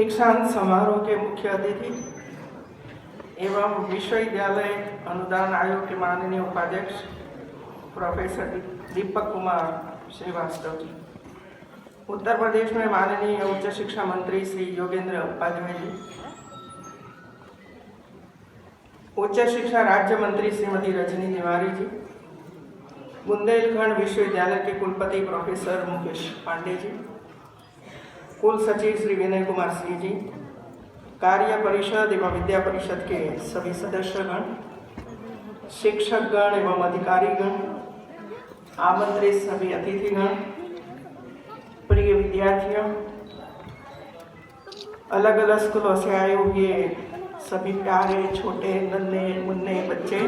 दीक्षांत समारोह के मुख्य अतिथि एवं विश्वविद्यालय अनुदान आयोग के माननीय उपाध्यक्ष प्रोफेसर दीपक कुमार श्रीवास्तव जी, उत्तर प्रदेश में माननीय उच्च शिक्षा मंत्री श्री योगेंद्र उपाध्याय जी, उच्च शिक्षा राज्य मंत्री श्रीमती रजनी तिवारी जी, बुंदेलखंड विश्वविद्यालय के कुलपति प्रोफेसर मुकेश पांडे जी, कुल सचिव श्री विनय कुमार सिंह जी, कार्य परिषद एवं विद्या परिषद के सभी सदस्यगण, शिक्षकगण एवं अधिकारीगण, आमंत्रित सभी अतिथिगण, प्रिय विद्यार्थियों, अलग अलग स्कूलों से आए हुए सभी प्यारे छोटे नन्हे मुन्ने बच्चे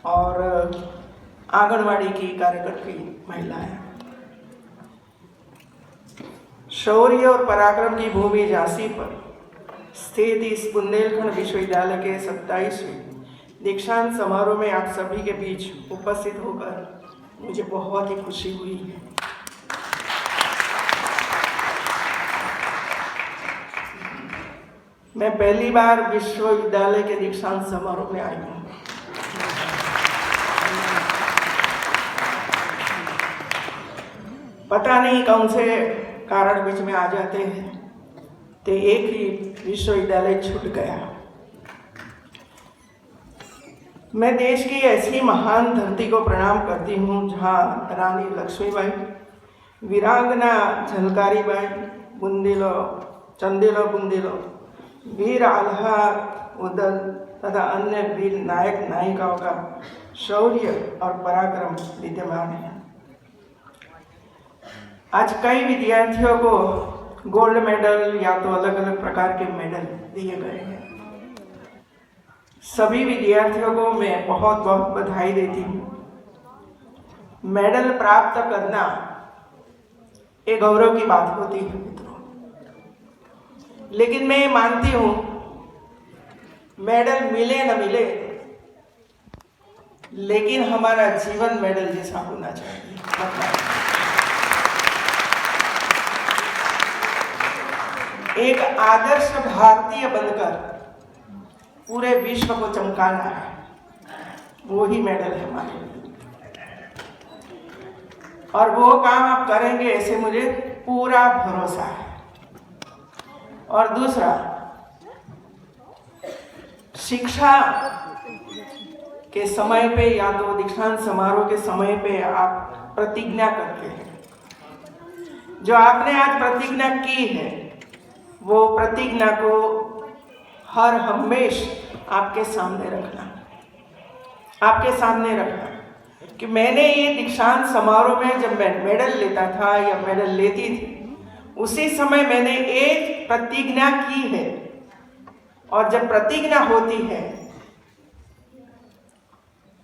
और आंगनवाड़ी की कार्यकर्ती महिलाएं, शौर्य और पराक्रम की भूमि झांसी पर स्थित इस बुंदेलखंड विश्वविद्यालय के 27वें दीक्षांत समारोह में आप सभी के बीच उपस्थित होकर मुझे बहुत ही खुशी हुई है। मैं पहली बार विश्वविद्यालय के दीक्षांत समारोह में आई हूँ। पता नहीं कौन से कारण बीच में आ जाते हैं, तो एक ही विश्वविद्यालय छूट गया। मैं देश की ऐसी महान धरती को प्रणाम करती हूँ जहाँ रानी लक्ष्मीबाई, वीरांगना झलकारी बाई, बुंदेलो चंदेलो बुंदेलो, वीर आल्हा उदल तथा अन्य वीर नायक नायिकाओं का शौर्य और पराक्रम विद्यमान है। आज कई विद्यार्थियों को गोल्ड मेडल या तो अलग अलग प्रकार के मेडल दिए गए हैं। सभी विद्यार्थियों को मैं बहुत बहुत बधाई देती हूँ। मेडल प्राप्त करना एक गौरव की बात होती है मित्रों, लेकिन मैं मानती हूँ मेडल मिले न मिले, लेकिन हमारा जीवन मेडल जैसा होना चाहिए। एक आदर्श भारतीय बनकर पूरे विश्व को चमकाना है, वो ही मेडल है हमारे लिए। और वो काम आप करेंगे ऐसे मुझे पूरा भरोसा है। और दूसरा, शिक्षा के समय पे या तो दीक्षांत समारोह के समय पे आप प्रतिज्ञा करते हैं। जो आपने आज प्रतिज्ञा की है, वो प्रतिज्ञा को हर हमेश आपके सामने रखना कि मैंने ये दीक्षांत समारोह में जब मैं मेडल लेता था या मेडल लेती थी, उसी समय मैंने एक प्रतिज्ञा की है। और जब प्रतिज्ञा होती है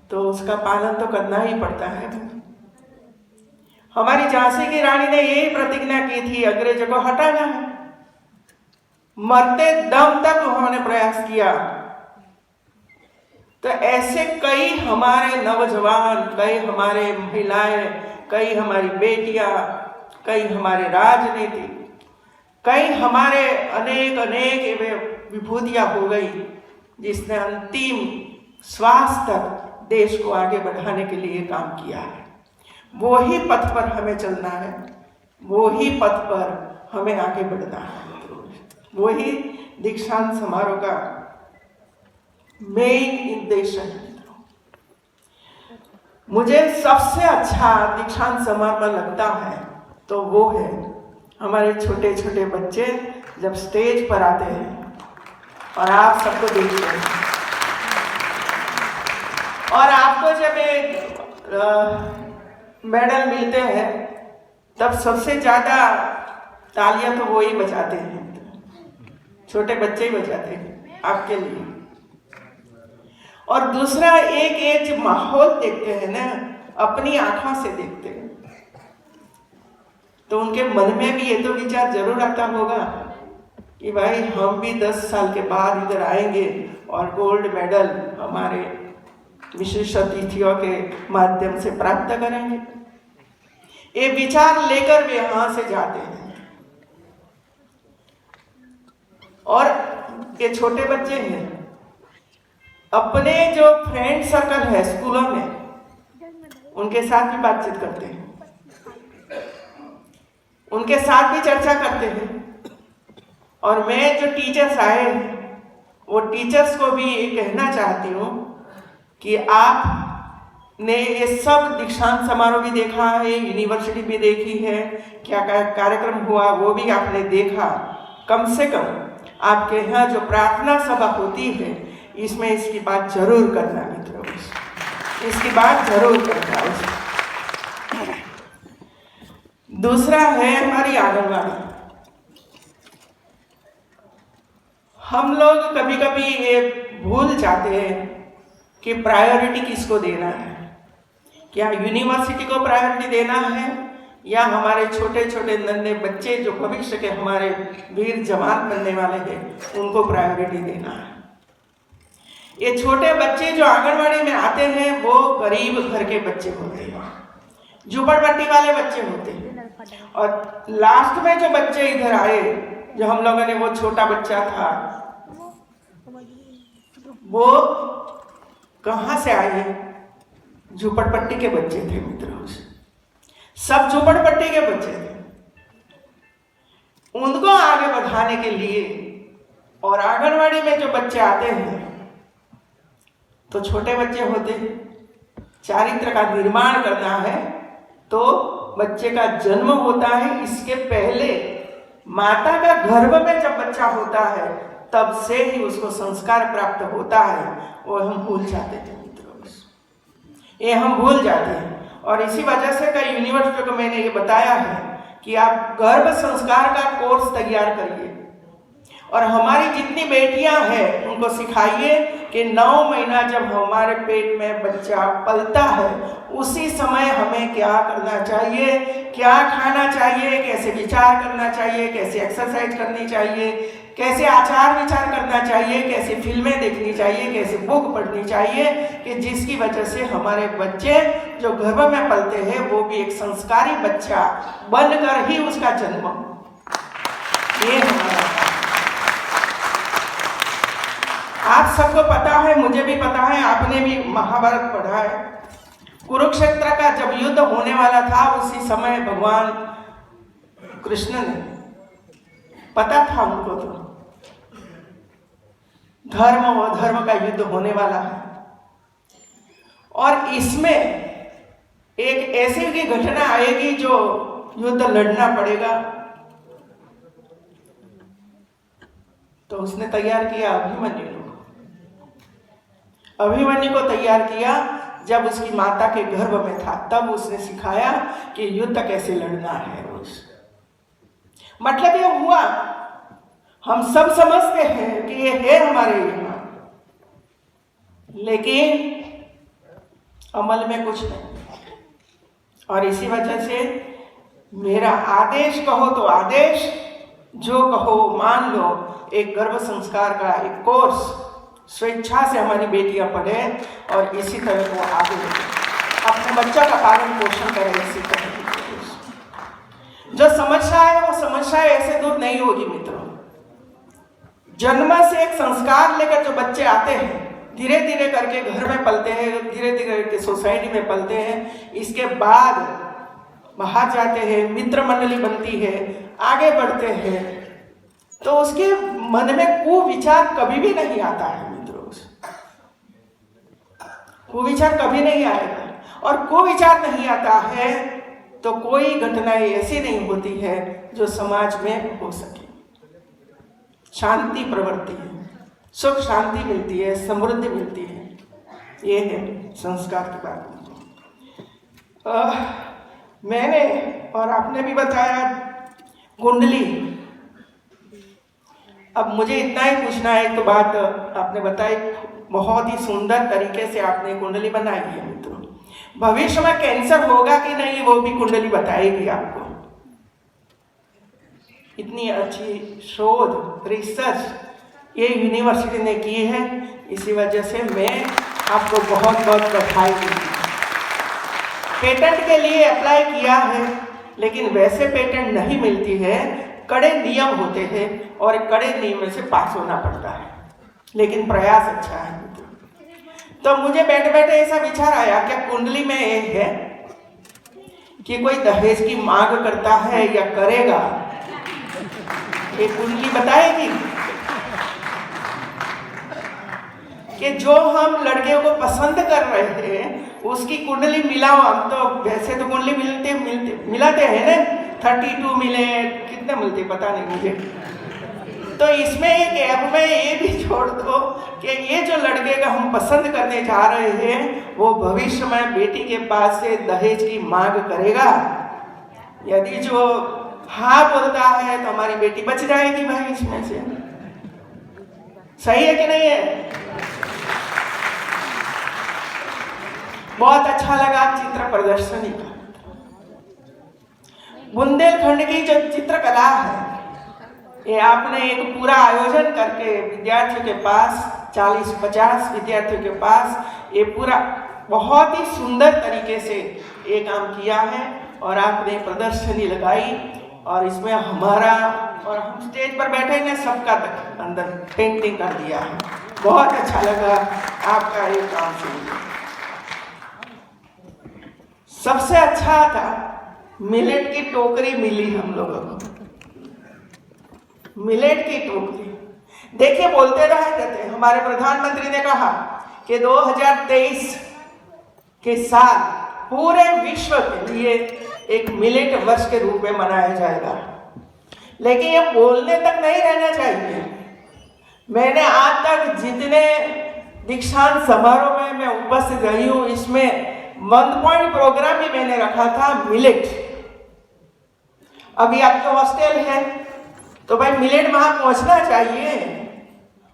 तो उसका पालन तो करना ही पड़ता है। हमारी झांसी की रानी ने यही प्रतिज्ञा की थी, अंग्रेजों को हटाना है। मरते दम तक उन्होंने प्रयास किया। तो ऐसे कई हमारे नौजवान, कई हमारे महिलाएं, कई हमारी बेटियां, कई हमारे राजनीतिक, कई हमारे अनेक अनेक विभूतियां हो गई, जिसने अंतिम श्वास तक देश को आगे बढ़ाने के लिए काम किया है। वो ही पथ पर हमें चलना है, वो ही पथ पर हमें आगे बढ़ना है। वही दीक्षांत समारोह का मेन उद्देश्य है। मुझे सबसे अच्छा दीक्षांत समारोह लगता है तो वो है हमारे छोटे छोटे बच्चे जब स्टेज पर आते हैं और आप सबको देखते हैं, और आपको जब एक मेडल मिलते हैं तब सबसे ज्यादा तालियां तो वो ही बजाते हैं, छोटे बच्चे ही बजाते हैं आपके लिए। और दूसरा, एक जब माहौल देखते हैं ना, अपनी आंखों से देखते हैं, तो उनके मन में भी ये तो विचार जरूर आता होगा कि भाई हम भी 10 साल के बाद इधर आएंगे और गोल्ड मेडल हमारे विशिष्ट अतिथियों के माध्यम से प्राप्त करेंगे। ये विचार लेकर वे यहाँ से जाते हैं। और ये छोटे बच्चे हैं, अपने जो फ्रेंड सर्कल है स्कूलों में उनके साथ भी बातचीत करते हैं, उनके साथ भी चर्चा करते हैं। और मैं जो टीचर्स आए हैं वो टीचर्स को भी ये कहना चाहती हूँ कि आपने ये सब दीक्षांत समारोह भी देखा है, यूनिवर्सिटी भी देखी है, क्या कार्यक्रम हुआ वो भी आपने देखा। कम से कम आपके यहाँ जो प्रार्थना सभा होती है इसमें इसकी बात जरूर करना मित्रों, इसकी बात जरूर करना। दूसरा है हमारी आंगनवाड़ी। हम लोग कभी कभी ये भूल जाते हैं कि प्रायोरिटी किसको देना है, क्या यूनिवर्सिटी को प्रायोरिटी देना है या हमारे छोटे छोटे नन्हे बच्चे जो भविष्य के हमारे वीर जवान बनने वाले हैं उनको प्रायोरिटी देना है। ये छोटे बच्चे जो आंगनवाड़ी में आते हैं वो गरीब घर के बच्चे होते हैं, झुपड़पट्टी वाले बच्चे होते हैं। और लास्ट में जो बच्चे इधर आए, जो हम लोगों ने वो छोटा बच्चा था, वो कहाँ से आए? झुपड़पट्टी के बच्चे थे मित्रों, सब झुपड़पट्टी के बच्चे थे। उनको आगे बढ़ाने के लिए और आंगनवाड़ी में जो बच्चे आते हैं तो छोटे बच्चे होते हैं, चारित्र का निर्माण करना है तो बच्चे का जन्म होता है, इसके पहले माता का गर्भ में जब बच्चा होता है तब से ही उसको संस्कार प्राप्त होता है। वो हम भूल जाते थे मित्रों, ये हम भूल जाते हैं। और इसी वजह से कई यूनिवर्सिटी को मैंने ये बताया है कि आप गर्भ संस्कार का कोर्स तैयार करिए और हमारी जितनी बेटियां हैं उनको सिखाइए कि 9 महीना जब हमारे पेट में बच्चा पलता है उसी समय हमें क्या करना चाहिए, क्या खाना चाहिए, कैसे विचार करना चाहिए, कैसे एक्सरसाइज करनी चाहिए, कैसे आचार विचार करना चाहिए, कैसे फिल्में देखनी चाहिए, कैसे बुक पढ़नी चाहिए, कि जिसकी वजह से हमारे बच्चे जो गर्भ में पलते हैं वो भी एक संस्कारी बच्चा बनकर ही उसका जन्म। ये हमारा, आप सबको पता है, मुझे भी पता है, आपने भी महाभारत पढ़ा है। कुरुक्षेत्र का जब युद्ध होने वाला था उसी समय भगवान कृष्ण ने, पता था उनको तो धर्म और धर्म का युद्ध होने वाला है और इसमें एक ऐसी की घटना आएगी जो युद्ध लड़ना पड़ेगा। तो उसने तैयार किया अभिमन्यु को तैयार किया जब उसकी माता के गर्भ में था, तब उसने सिखाया कि युद्ध कैसे लड़ना है। मतलब ये हुआ, हम सब समझते हैं कि ये है हमारे यहाँ, लेकिन अमल में कुछ नहीं। और इसी वजह से मेरा आदेश कहो तो आदेश, जो कहो मान लो, एक गर्भ संस्कार का एक कोर्स स्वेच्छा से हमारी बेटियां पढ़े और इसी तरह वो आगे अपने बच्चा का पालन पोषण करें। इसी तरह जो समस्या है वो समस्या ऐसे दूर नहीं होगी मित्रों। जन्म से एक संस्कार लेकर जो बच्चे आते हैं, धीरे धीरे करके घर में पलते हैं, धीरे धीरे करके सोसाइटी में पलते हैं, इसके बाद बाहर जाते हैं, मित्र मंडली बनती है, आगे बढ़ते हैं, तो उसके मन में कुविचार कभी भी नहीं आता है मित्रों। कुविचार कभी नहीं आएगा, और कुविचार नहीं आता है तो कोई घटनाएं ऐसी नहीं होती है जो समाज में हो सके। शांति प्रवृत्ति है, सुख शांति मिलती है, समृद्धि मिलती है। ये है संस्कार की बात। मैंने और आपने भी बताया कुंडली। अब मुझे इतना ही पूछना है, एक तो बात आपने बताई, बहुत ही सुंदर तरीके से आपने कुंडली बनाई है मित्रों। भविष्य में कैंसर होगा कि नहीं वो भी कुंडली बताएगी आपको। इतनी अच्छी शोध रिसर्च ये यूनिवर्सिटी ने की है, इसी वजह से मैं आपको बहुत बहुत बधाई दूंगी। पेटेंट के लिए अप्लाई किया है, लेकिन वैसे पेटेंट नहीं मिलती है, कड़े नियम होते हैं और कड़े नियम से पास होना पड़ता है, लेकिन प्रयास अच्छा है। तो मुझे बैठे बैठे ऐसा विचार आया, क्या कुंडली में ये है कि कोई दहेज की मांग करता है या करेगा? ये कुंडली बताएगी कि जो हम लड़कियों को पसंद कर रहे हैं उसकी कुंडली मिलाओ। हम तो वैसे तो कुंडली मिलाते हैं ना, 32 मिले, कितने मिलते पता नहीं मुझे। तो इसमें एक ऐप में ये भी छोड़ दो कि ये जो लड़के का हम पसंद करने जा रहे हैं वो भविष्य में बेटी के पास से दहेज की मांग करेगा। यदि जो हाँ बोलता है तो हमारी बेटी बच जाएगी भाई इसमें से। सही है कि नहीं है? बहुत अच्छा लगा चित्र प्रदर्शनी का। बुंदेलखंड की जो चित्रकला है ये आपने एक पूरा आयोजन करके विद्यार्थियों के पास 40-50 विद्यार्थियों के पास ये पूरा बहुत ही सुंदर तरीके से ये काम किया है और आपने प्रदर्शनी लगाई और इसमें हमारा और हम स्टेज पर बैठे हैं सबका अंदर पेंटिंग कर दिया है। बहुत अच्छा लगा आपका ये काम सुनकर। सबसे अच्छा था मिलेट की टोकरी मिली हम लोगों को। मिलेट की टोकरी देखिए, बोलते रहते थे, हमारे प्रधानमंत्री ने कहा कि 2023 के साल पूरे विश्व के लिए एक मिलेट वर्ष के रूप में मनाया जाएगा। लेकिन ये बोलने तक नहीं रहना चाहिए। मैंने आज तक जितने दीक्षांत समारोह में मैं उपस्थित रही हूँ इसमें 1 पॉइंट प्रोग्राम भी मैंने रखा था मिलेट। अभी आपके हॉस्टल है तो भाई मिलेट वहां पहुंचना चाहिए,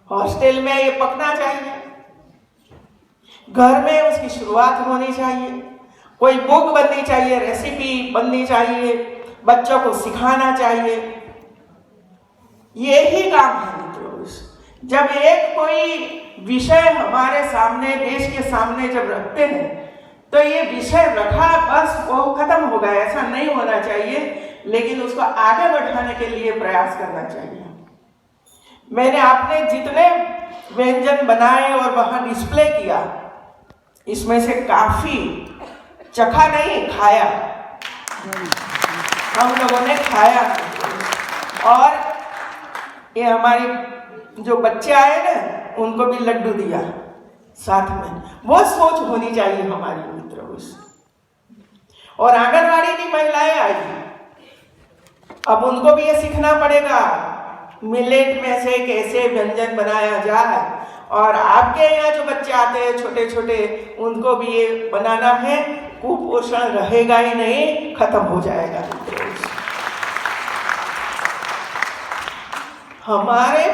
हॉस्टल में ये पकना चाहिए, घर में उसकी शुरुआत होनी चाहिए, कोई बुक बननी चाहिए, रेसिपी बननी चाहिए, बच्चों को सिखाना चाहिए। यही काम है मित्रों। जब एक कोई विषय हमारे सामने, देश के सामने जब रखते हैं तो ये विषय रखा बस वो खत्म हो गया, ऐसा नहीं होना चाहिए, लेकिन उसको आगे बढ़ाने के लिए प्रयास करना चाहिए। मैंने आपने जितने व्यंजन बनाए और वहां डिस्प्ले किया इसमें से काफी चखा नहीं, खाया, हम लोगों ने खाया। और ये हमारे जो बच्चे आए ना उनको भी लड्डू दिया साथ में। वो सोच होनी चाहिए हमारी मित्रों। और आंगनवाड़ी की महिलाएं आई, अब उनको भी ये सीखना पड़ेगा मिलेट में से कैसे व्यंजन बनाया जाए। और आपके यहाँ जो बच्चे आते हैं छोटे छोटे उनको भी ये बनाना है। कुपोषण रहेगा ही नहीं, खत्म हो जाएगा। हमारे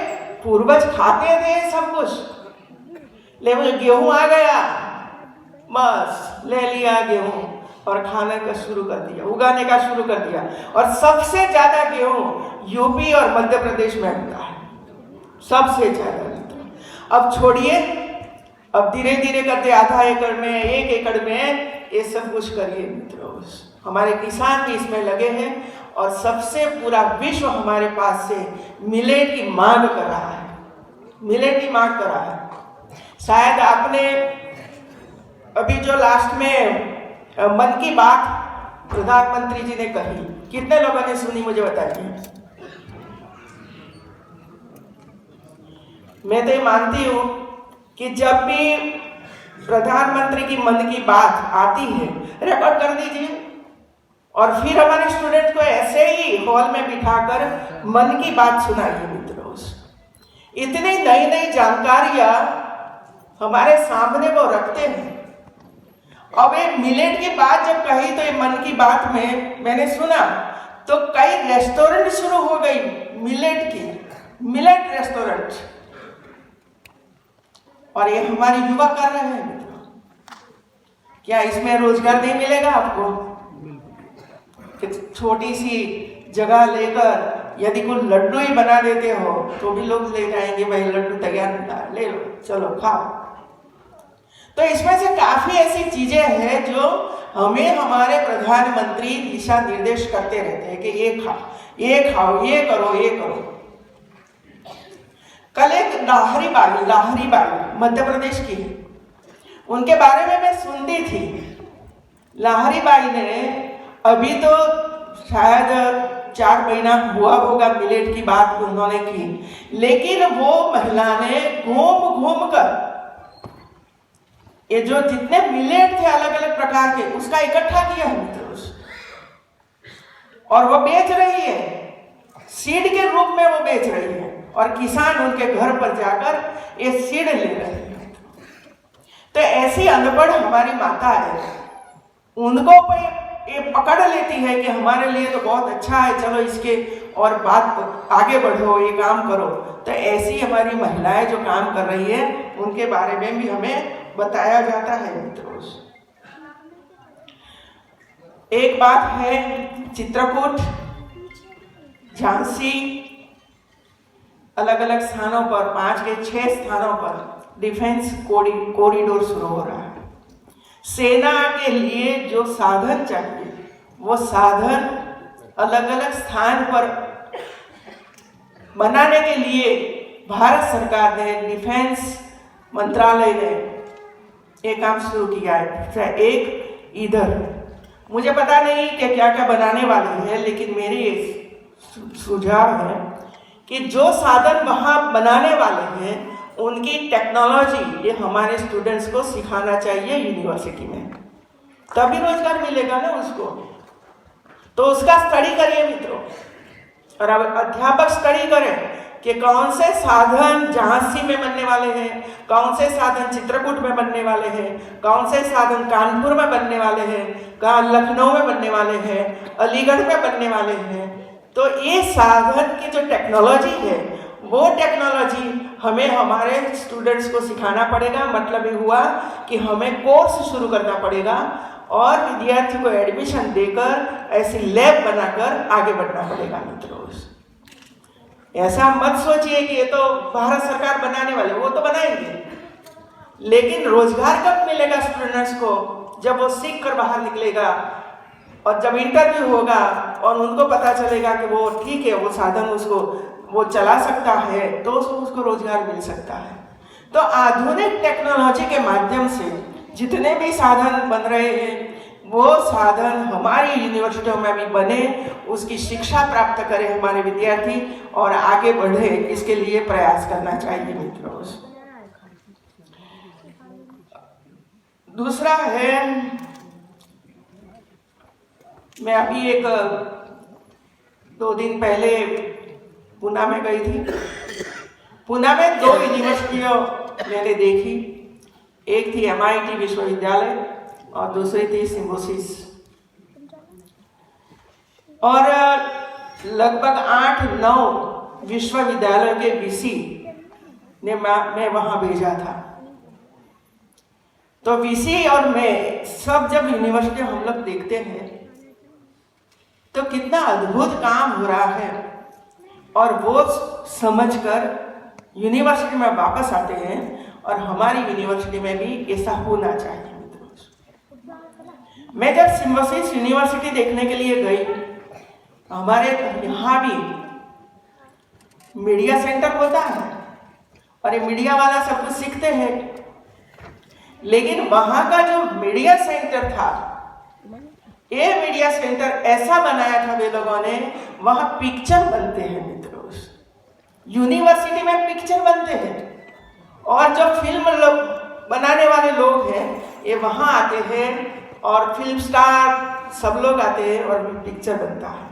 पूर्वज खाते थे सब कुछ, लेकिन गेहूं आ गया बस ले लिया गेहूं और खाने का शुरू कर दिया, उगाने का शुरू कर दिया। और सबसे ज्यादा गेहूं यूपी और मध्य प्रदेश में होता है, सबसे ज्यादा। अब छोड़िए, अब धीरे धीरे करते आधा एकड़ में, 1 एकड़ में ये सब कुछ करिए मित्रों। हमारे किसान भी इसमें लगे हैं और सबसे पूरा विश्व हमारे पास से मिलेट की मांग कर रहा है, मिलेट की मांग कर रहा है। शायद आपने अभी जो लास्ट में मन की बात प्रधानमंत्री जी ने कही, कितने लोगों ने सुनी मुझे बताइए। मैं तो ये मानती हूं कि जब भी प्रधानमंत्री की मन की बात आती है रिकॉर्ड कर दीजिए और फिर हमारे स्टूडेंट को ऐसे ही हॉल में बिठाकर मन की बात सुनाइए मित्रों। इतनी नई नई जानकारियां हमारे सामने वो रखते हैं। अब एक मिलेट की बात जब कही तो ये मन की बात में मैंने सुना तो कई रेस्टोरेंट शुरू हो गई मिलेट की, मिलेट रेस्टोरेंट। और ये हमारे युवा कर रहे हैं। क्या इसमें रोजगार नहीं मिलेगा आपको? कि छोटी सी जगह लेकर यदि कोई लड्डू ही बना देते हो तो भी लोग ले जाएंगे, भाई लड्डू तैयार, ले लो, चलो खाओ। तो इसमें से काफी ऐसी चीजें हैं जो हमें हमारे प्रधानमंत्री दिशा निर्देश करते रहते हैं कि ये खा, ये खाओ, ये करो, ये करो। कल एक लाहरी बाई मध्य प्रदेश की, उनके बारे में मैं सुनती थी। लाहरी बाई ने अभी तो शायद 4 महीना हुआ होगा मिलेट की बात उन्होंने की, लेकिन वो महिला ने घूम कर ये जो जितने मिलेट थे अलग अलग प्रकार के, उसका इकट्ठा किया है मित्रों, और वो बेच रही है, सीड के रूप में वो बेच रही है, और किसान उनके घर पर जाकर ये सीड ले रहे हैं। तो ऐसी अनपढ़ हमारी माता है, उनको ये पकड़ लेती है कि हमारे लिए तो बहुत अच्छा है, चलो इसके और बात आगे बढ़ो, ये काम करो। तो ऐसी हमारी महिलाएं जो काम कर रही है, उनके बारे में भी हमें बताया जाता है मित्रों। एक बात है, चित्रकूट, झांसी, अलग अलग स्थानों पर 5 के 6 स्थानों पर डिफेंस कॉरिडोर शुरू हो रहा है। सेना के लिए जो साधन चाहिए, वो साधन अलग अलग स्थान पर बनाने के लिए भारत सरकार ने, डिफेंस मंत्रालय ने एक काम शुरू किया है। एक इधर, मुझे पता नहीं कि क्या क्या बनाने वाले हैं, लेकिन मेरी सुझाव है कि जो साधन वहाँ बनाने वाले हैं, उनकी टेक्नोलॉजी ये हमारे स्टूडेंट्स को सिखाना चाहिए यूनिवर्सिटी में, तभी रोजगार मिलेगा ना उसको। तो उसका स्टडी करिए मित्रों, और अब अध्यापक स्टडी करें कि कौन से साधन झांसी में बनने वाले हैं, कौन से साधन चित्रकूट में बनने वाले हैं, कौन से साधन कानपुर में बनने वाले हैं, कहाँ लखनऊ में बनने वाले हैं, अलीगढ़ में बनने वाले हैं। तो ये साधन की जो टेक्नोलॉजी है, वो टेक्नोलॉजी हमें हमारे स्टूडेंट्स को सिखाना पड़ेगा। मतलब ये हुआ कि हमें कोर्स शुरू करना पड़ेगा और विद्यार्थी को एडमिशन देकर ऐसी लैब बनाकर आगे बढ़ना पड़ेगा मित्रों। ऐसा मत सोचिए कि ये तो भारत सरकार बनाने वाले, वो तो बनाएंगे, लेकिन रोजगार कब मिलेगा स्टूडेंट्स को? जब वो सीख कर बाहर निकलेगा, और जब इंटरव्यू होगा और उनको पता चलेगा कि वो ठीक है, वो साधन उसको वो चला सकता है, तो उसको रोजगार मिल सकता है। तो आधुनिक टेक्नोलॉजी के माध्यम से जितने भी साधन बन रहे हैं, वो साधन हमारी यूनिवर्सिटियों में भी बने, उसकी शिक्षा प्राप्त करें हमारे विद्यार्थी और आगे बढ़े, इसके लिए प्रयास करना चाहिए मित्रों। दूसरा है, मैं अभी 2 दिन पहले पुणे में गई थी। पुणे में 2 यूनिवर्सिटियों मैंने देखी, एक थी MIT विश्वविद्यालय और दूसरी थी सिम्बोसिस, और लगभग 8-9 विश्वविद्यालयों के VC ने मैं वहाँ भेजा था। तो VC और मैं सब जब यूनिवर्सिटी हम लोग देखते हैं तो कितना अद्भुत काम हो रहा है, और वो समझकर यूनिवर्सिटी में वापस आते हैं, और हमारी यूनिवर्सिटी में भी ऐसा होना चाहिए। मैं जब सिम्बोसिस यूनिवर्सिटी देखने के लिए गई, हमारे यहाँ भी मीडिया सेंटर होता है और ये मीडिया वाला सब कुछ सीखते हैं, लेकिन वहाँ का जो मीडिया सेंटर था, ये मीडिया सेंटर ऐसा बनाया था वे लोगों ने, वहाँ पिक्चर बनते हैं मित्रों, यूनिवर्सिटी में पिक्चर बनते हैं, और जो फिल्म बनाने वाले लोग हैं ये वहाँ आते हैं, और फिल्म स्टार सब लोग आते हैं और पिक्चर बनता है।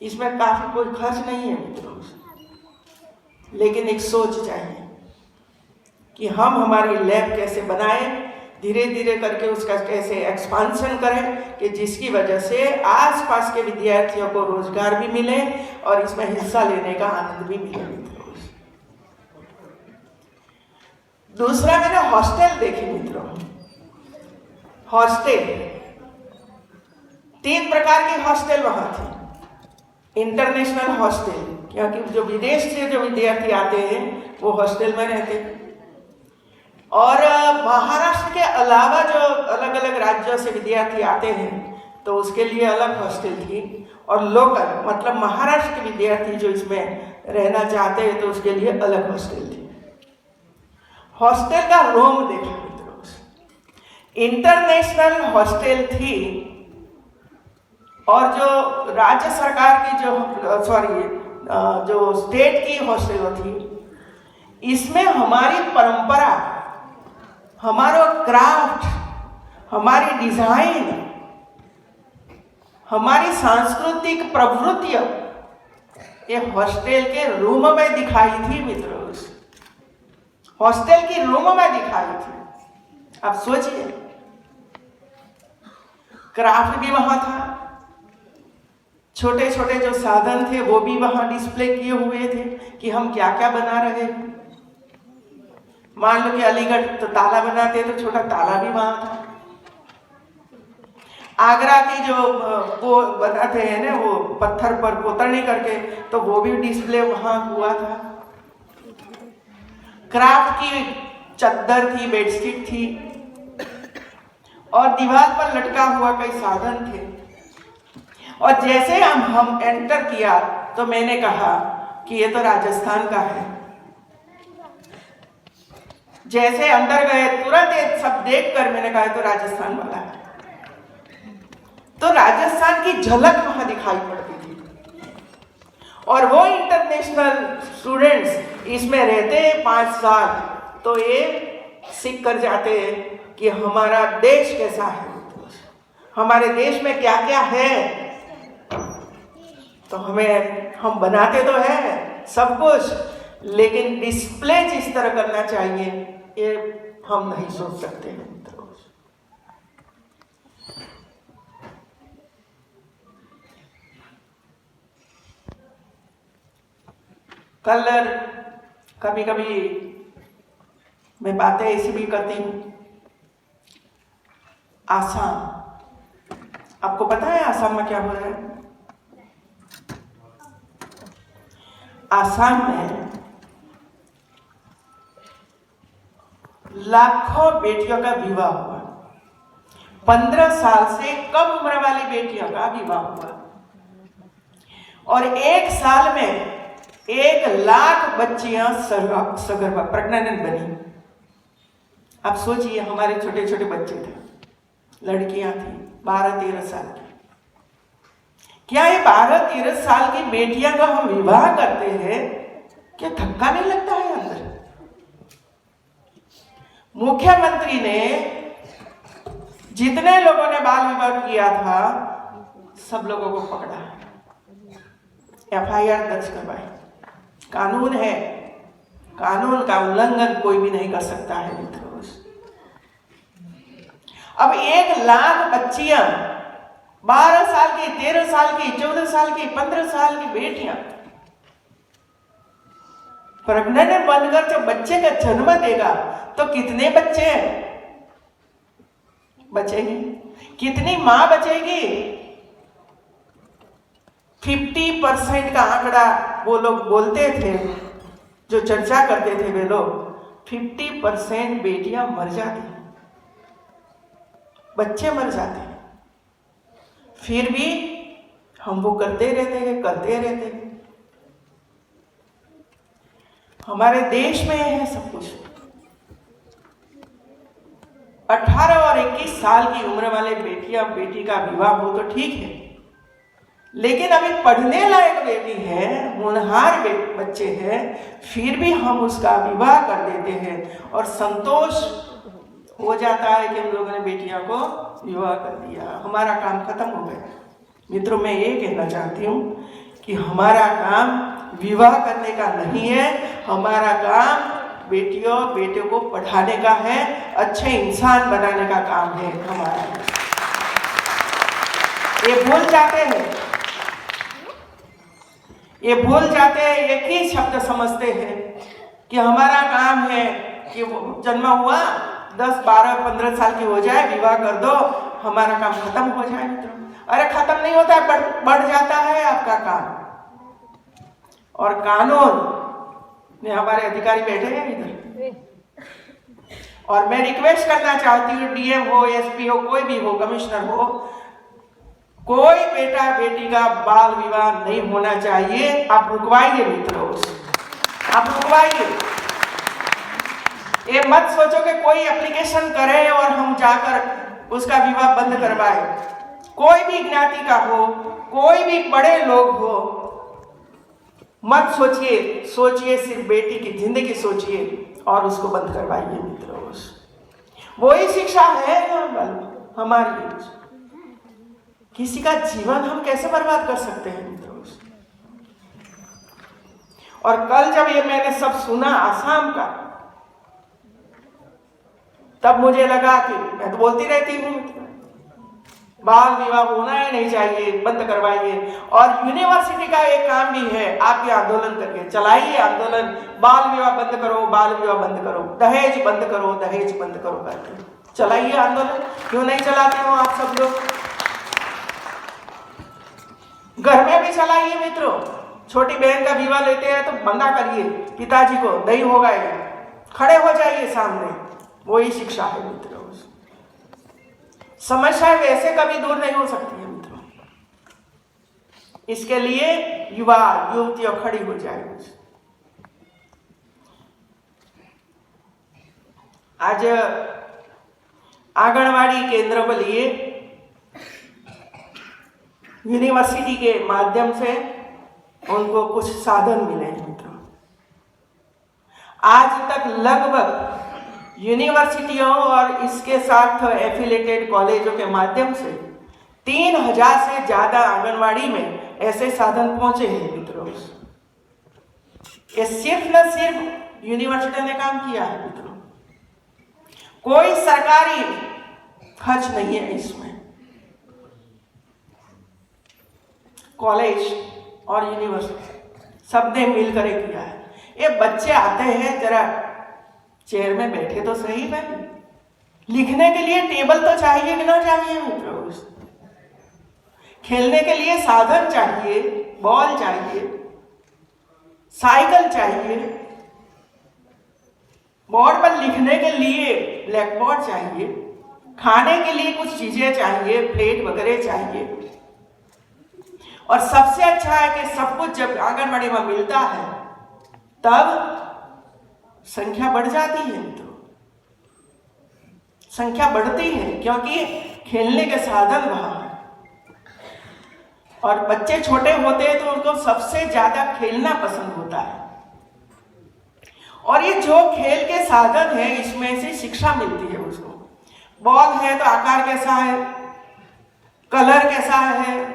इसमें काफी कोई खर्च नहीं है मित्रों, लेकिन एक सोच चाहिए कि हम हमारी लैब कैसे बनाएं, धीरे धीरे करके उसका कैसे एक्सपांशन करें कि जिसकी वजह से आसपास के विद्यार्थियों को रोजगार भी मिले और इसमें हिस्सा लेने का आनंद भी मिले मित्रों। दूसरा, मैंने हॉस्टल देखे मित्रों। हॉस्टल 3 प्रकार के हॉस्टल वहां थे। इंटरनेशनल हॉस्टल, क्योंकि जो विदेश से जो विद्यार्थी आते हैं वो हॉस्टल में रहते हैं, और महाराष्ट्र के अलावा जो अलग अलग राज्यों से विद्यार्थी आते हैं तो उसके लिए अलग हॉस्टल थी, और लोकल मतलब महाराष्ट्र के विद्यार्थी जो इसमें रहना चाहते हैं तो उसके लिए अलग हॉस्टल थी। हॉस्टल का रूम देखा मित्रों, इंटरनेशनल हॉस्टल थी और जो राज्य सरकार की जो स्टेट की हॉस्टल थी, इसमें हमारी परंपरा, हमारा क्राफ्ट, हमारी डिजाइन, हमारी सांस्कृतिक प्रवृत्तियां ये हॉस्टल के रूम में दिखाई थी मित्रों, हॉस्टल की रूम में दिखाई थी। आप सोचिए, क्राफ्ट भी वहां था, छोटे छोटे जो साधन थे वो भी वहां डिस्प्ले किए हुए थे कि हम क्या क्या बना रहे हैं। मान लो कि अलीगढ़ तो ताला बनाते तो छोटा ताला भी वहां था। आगरा की जो वो बनाते हैं ना, वो पत्थर पर कोतरनी करके, तो वो भी डिस्प्ले वहां हुआ था। क्राफ्ट की चद्दर थी, बेडशीट थी और दीवार पर लटका हुआ कई साधन थे। और जैसे हम एंटर किया तो मैंने कहा कि ये तो राजस्थान का है। जैसे अंदर गए तुरंत सब देखकर मैंने कहा तो राजस्थान वाला है। तो राजस्थान की झलक वहां दिखाई पड़ती थी। और वो इंटरनेशनल स्टूडेंट्स इसमें रहते हैं 5 साल, तो ये सीख कर जाते हैं कि हमारा देश कैसा है, हमारे देश में क्या क्या है। तो हम बनाते तो है सब कुछ, लेकिन डिस्प्ले जिस तरह करना चाहिए ये हम नहीं सोच सकते हैं मित्रों। कलर कभी कभी मैं बातें ऐसी भी करती हूँ। आसाम, आपको पता है आसाम में क्या हो रहा है? आसाम में लाखों बेटियों का विवाह हुआ। 15 साल से कम उम्र वाली बेटियों का विवाह हुआ और 1 साल में 1 लाख बच्चियां सगर्भा प्रेग्नेंट बनी। आप सोचिए, हमारे छोटे छोटे बच्चे थे, लड़कियां थी 12-13 साल की। क्या ये 12-13 साल की बेटियां का हम विवाह करते हैं, क्या धक्का नहीं लगता है अंदर? मुख्यमंत्री ने जितने लोगों ने बाल विवाह किया था सब लोगों को पकड़ा, FIR दर्ज करवाई। कानून है, कानून का उल्लंघन कोई भी नहीं कर सकता है मित्रों। अब 1 लाख बच्चियां, 12 साल की, 13 साल की, 14 साल की, 15 साल की बेटियां प्रेग्नेंट बनकर जब बच्चे का जन्म देगा तो कितने बच्चे बचेंगे, कितनी मां बचेगी? 50% का आंकड़ा वो लोग बोलते थे, जो चर्चा करते थे वे लोग, 50% बेटियां मर जाती, बच्चे मर जाते हैं। फिर भी हम वो करते रहते हैं। हमारे देश में है सब कुछ। 18 और 21 साल की उम्र वाले बेटी का विवाह हो तो ठीक है, लेकिन अभी पढ़ने लायक बेटी है, होनहार बच्चे हैं, फिर भी हम उसका विवाह कर देते हैं और संतोष हो जाता है कि हम लोगों ने बेटियों को विवाह कर दिया, हमारा काम खत्म हो गया। मित्रों, मैं ये कहना चाहती हूँ कि हमारा काम विवाह करने का नहीं है, हमारा काम बेटियों को पढ़ाने का है, अच्छे इंसान बनाने का काम है हमारा। ये भूल जाते हैं, एक ही शब्द समझते हैं कि हमारा काम है कि जन्म हुआ 10, 12, 15 साल की हो जाए, विवाह कर दो, हमारा काम खत्म हो जाए। मित्रों, अरे खत्म नहीं होता है, बढ़ जाता है आपका काम। और कानून में हमारे अधिकारी बैठे हैं इधर, और मैं रिक्वेस्ट करना चाहती हूँ, DM हो, SP हो, कोई भी हो, कमिश्नर हो, कोई बेटा बेटी का बाल विवाह नहीं होना चाहिए। आप रुकवाइए मित्रों, आप रुकवाइए। ये मत सोचो कि कोई एप्लीकेशन करे और हम जाकर उसका विवाह बंद करवाए। कोई भी ज्ञाति का हो, कोई भी बड़े लोग हो, मत सोचिए, सोचिए सिर्फ बेटी की जिंदगी सोचिए और उसको बंद करवाइए मित्रों। वही शिक्षा है हमारी। किसी का जीवन हम कैसे बर्बाद कर सकते हैं मित्रों। और कल जब ये मैंने सब सुना आसाम का, तब मुझे लगा कि मैं तो बोलती रहती हूँ बाल विवाह होना ही नहीं चाहिए, बंद करवाइए। और यूनिवर्सिटी का एक काम भी है, आप ये आंदोलन करके चलाइए आंदोलन, बाल विवाह बंद करो, बाल विवाह बंद करो, दहेज बंद करो, दहेज बंद करो करके चलाइए आंदोलन। क्यों नहीं चलाते हो आप सब लोग? घर में भी चलाइए मित्रों। छोटी बहन का विवाह लेते हैं तो मना करिए पिताजी को, नहीं होगा ये, खड़े हो जाइए सामने। वही शिक्षा है मित्रों। समस्या वैसे कभी दूर नहीं हो सकती है मित्रों। इसके लिए युवा युवतियां खड़ी हो जाए। आज आंगनवाड़ी केंद्र को लिए यूनिवर्सिटी के माध्यम से उनको कुछ साधन मिले हैं मित्रों। आज तक लगभग यूनिवर्सिटियों और इसके साथ एफिलेटेड कॉलेजों के माध्यम से 3000 से ज्यादा आंगनवाड़ी में ऐसे साधन पहुंचे हैं मित्रों। ये सिर्फ न सिर्फ यूनिवर्सिटी ने काम किया है मित्रों, कोई सरकारी खर्च नहीं है इसमें। कॉलेज और यूनिवर्सिटी सबने मिलकर किया है। ये बच्चे आते हैं, जरा चेयर में बैठे तो सही भाई, लिखने के लिए टेबल तो चाहिए कि ना चाहिए मित्रों। खेलने के लिए साधन चाहिए, बॉल चाहिए, साइकिल चाहिए, बोर्ड पर लिखने के लिए ब्लैक बोर्ड चाहिए, खाने के लिए कुछ चीजें चाहिए, प्लेट वगैरह चाहिए। और सबसे अच्छा है कि सब कुछ जब आंगनबाड़ी में मिलता है तब संख्या बढ़ जाती है मित्रों। संख्या बढ़ती है क्योंकि खेलने के साधन वहां है। और बच्चे छोटे होते हैं तो उनको सबसे ज्यादा खेलना पसंद होता है। और ये जो खेल के साधन है इसमें से शिक्षा मिलती है उसको। बॉल है तो आकार कैसा है, कलर कैसा है,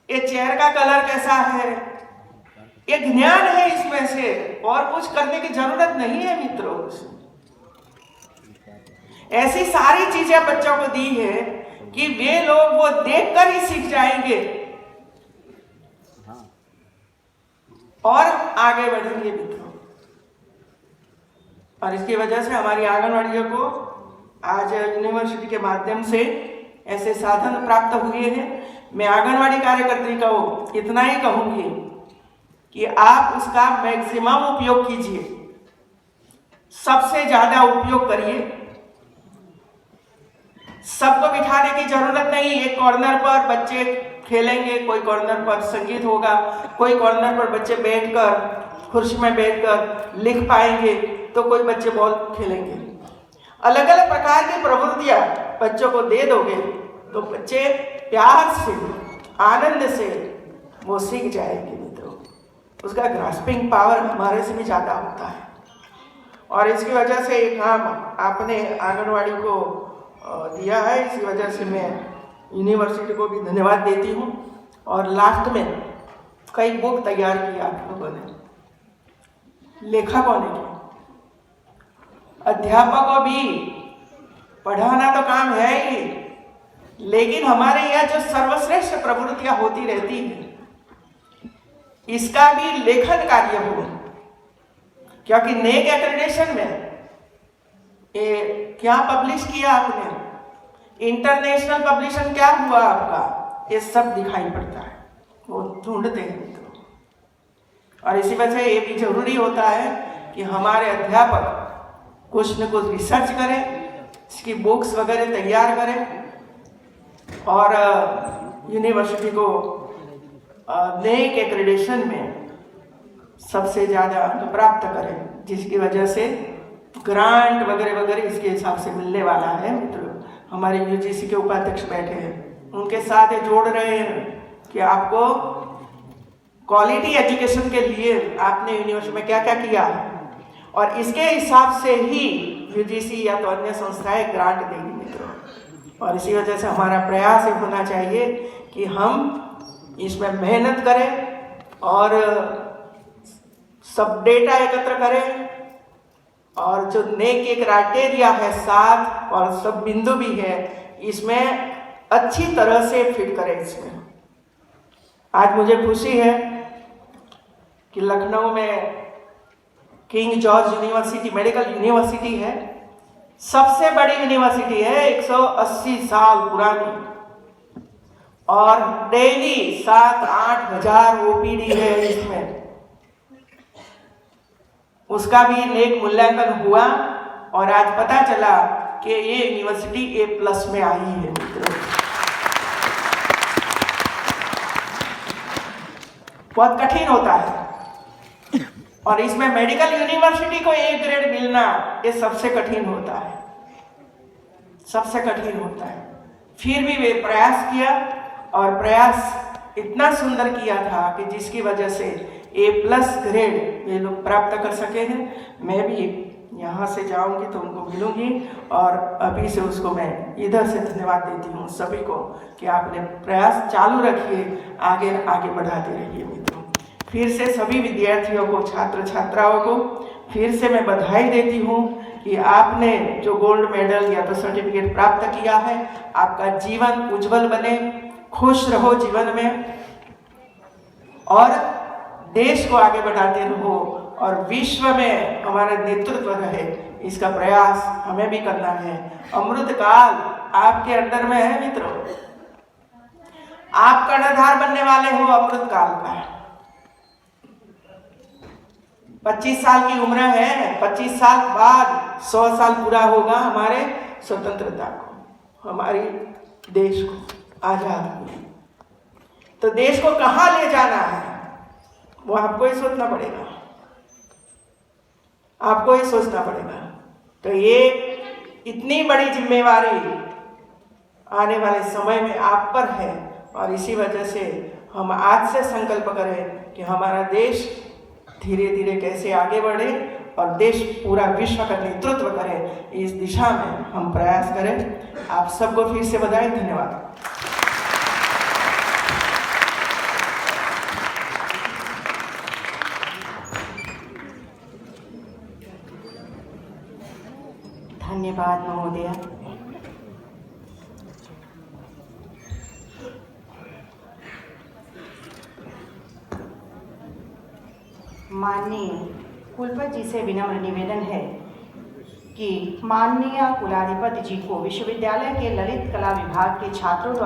ये चेयर का कलर कैसा है, ये ज्ञान है इसमें से, और कुछ करने की जरूरत नहीं है मित्रों। ऐसी सारी चीजें बच्चों को दी है कि वे लोग वो देखकर ही सीख जाएंगे और आगे बढ़ेंगे मित्रों। और इसकी वजह से हमारी आंगनवाड़ियों को आज यूनिवर्सिटी के माध्यम से ऐसे साधन प्राप्त हुए हैं। मैं आंगनवाड़ी कार्यकर्त्री को इतना ही कहूंगी कि आप उसका मैक्सिमम उपयोग कीजिए, सबसे ज्यादा उपयोग करिए। सबको बिठाने की जरूरत नहीं। एक कॉर्नर पर बच्चे खेलेंगे, कोई कॉर्नर पर संगीत होगा, कोई कॉर्नर पर बच्चे बैठकर कुर्सी में बैठकर लिख पाएंगे, तो कोई बच्चे बॉल खेलेंगे। अलग अलग प्रकार की प्रवृत्तियां बच्चों को दे दोगे तो बच्चे प्यार से, आनंद से वो सीख जाएंगे मित्रों। उसका ग्रास्पिंग पावर हमारे से भी ज़्यादा होता है। और इसकी वजह से ये काम आपने आंगनवाड़ी को दिया है, इसी वजह से मैं यूनिवर्सिटी को भी धन्यवाद देती हूँ। और लास्ट में कई बुक तैयार की आप लोगों ने, लेखकों ने की, अध्यापकों भी पढ़ाना तो काम है ही, लेकिन हमारे यहाँ जो सर्वश्रेष्ठ प्रवृत्तियां होती रहती हैं इसका भी लेखन कार्य हो। क्योंकि नेक एक्रेडिटेशन में ये क्या पब्लिश किया आपने, इंटरनेशनल पब्लिशन क्या हुआ आपका, ये सब दिखाई पड़ता है, वो ढूंढते हैं मित्रों। और इसी वजह से ये भी जरूरी होता है कि हमारे अध्यापक कुछ न कुछ रिसर्च करें, इसकी बुक्स वगैरह तैयार करें और यूनिवर्सिटी को नेक एक्रेडिटेशन में सबसे ज़्यादा अंक प्राप्त करें, जिसकी वजह से ग्रांट वगैरह वगैरह इसके हिसाब से मिलने वाला है। मित्रों, हमारे यूजीसी के उपाध्यक्ष बैठे हैं, उनके साथ ये जोड़ रहे हैं कि आपको क्वालिटी एजुकेशन के लिए आपने यूनिवर्सिटी में क्या क्या किया है, और इसके हिसाब से ही यूजीसी या तो अन्य संस्थाएं ग्रांट देगी मित्रों। और इसी वजह से हमारा प्रयास ये होना चाहिए कि हम इसमें मेहनत करें और सब डेटा एकत्र करें, और जो नेक एक क्राइटेरिया है साथ और सब बिंदु भी है, इसमें अच्छी तरह से फिट करें। इसमें आज मुझे खुशी है कि लखनऊ में king George university medical university है, सबसे बड़ी यूनिवर्सिटी है, 180 साल पुरानी, और डेली 7-8 हजार ओपीडी है इसमें। उसका भी नेक मूल्यांकन हुआ और आज पता चला कि ये यूनिवर्सिटी A+ में आई है मित्रों। बहुत कठिन होता है, और इसमें मेडिकल यूनिवर्सिटी को A ग्रेड मिलना ये सबसे कठिन होता है, सबसे कठिन होता है। फिर भी वे प्रयास किया, और प्रयास इतना सुंदर किया था कि जिसकी वजह से A+ ग्रेड ये लोग प्राप्त कर सके हैं। मैं भी यहाँ से जाऊँगी तो उनको मिलूँगी, और अभी से उसको मैं इधर से धन्यवाद देती हूँ सभी को कि आपने प्रयास चालू रखिए, आगे आगे बढ़ाते रहिए मित्रों। फिर से सभी विद्यार्थियों को, छात्र छात्राओं को फिर से मैं बधाई देती हूँ कि आपने जो गोल्ड मेडल या तो सर्टिफिकेट प्राप्त किया है, आपका जीवन उज्जवल बने, खुश रहो जीवन में, और देश को आगे बढ़ाते रहो, और विश्व में हमारा नेतृत्व रहे, इसका प्रयास हमें भी करना है। अमृत काल आपके अंदर में है मित्रों, आप कर्णधार बनने वाले हो अमृत काल का। 25 साल की उम्र है, 25 साल बाद 100 साल पूरा होगा हमारे स्वतंत्रता को, हमारी देश को आजाद हुए। तो देश को कहाँ ले जाना है वो आपको ही सोचना पड़ेगा, आपको ही सोचना पड़ेगा। तो ये इतनी बड़ी जिम्मेवारी आने वाले समय में आप पर है, और इसी वजह से हम आज से संकल्प करें कि हमारा देश धीरे धीरे कैसे आगे बढ़े और देश पूरा विश्व का नेतृत्व करे, इस दिशा में हम प्रयास करें। आप सबको फिर से बधाई, धन्यवाद। धन्यवाद महोदया। माननीय कुलपति जी से विनम्र निवेदन है कि माननीय कुलाधिपति जी को विश्वविद्यालय के ललित कला विभाग के छात्रों द्वारा